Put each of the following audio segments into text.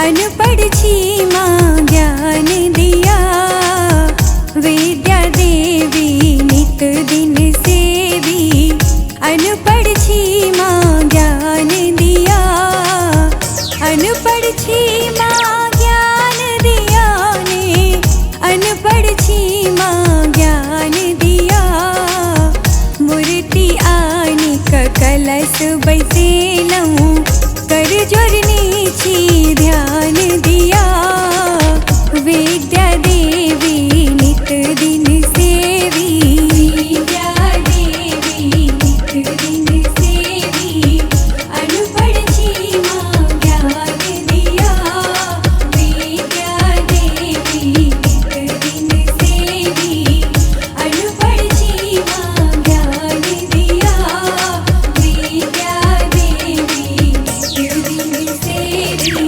अनपढ़ छी माँ ज्ञान दिया। विद्या देवी नित दिन सेवी, अनपढ़ छी माँ ज्ञान दिया। अनपढ़ छी माँ ज्ञान दिया ने, अनपढ़ छी माँ ज्ञान दिया। मूर्ति आनी का कलश बैसेलऊँ, कर जोरनी छी ध्यान दिया। विद्या देवी नित दिन सेवी, विद्या देवी नित दिन सेवी, अनपढ़ छी माँ ज्ञान दिया। विद्या देवी नित दिन सेवी, अनपढ़ छी माँ ज्ञान दिया। विद्या देवी नित दिन सेवी।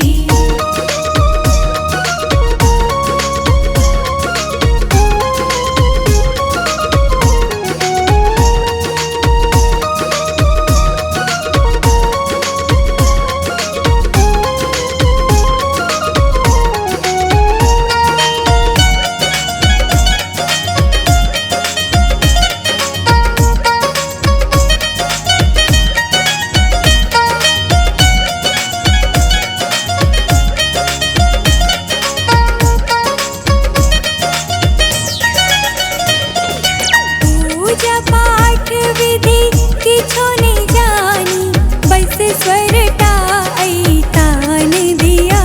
पूजा पाठ विधि किछो नहीं जानी, बस स्वरटा ऐतान दिया।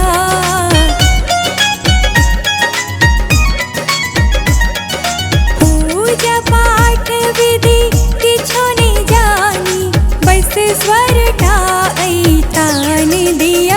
पूजा पाठ विधि किछो नहीं जानी, बस स्वरटा ऐतान दिया।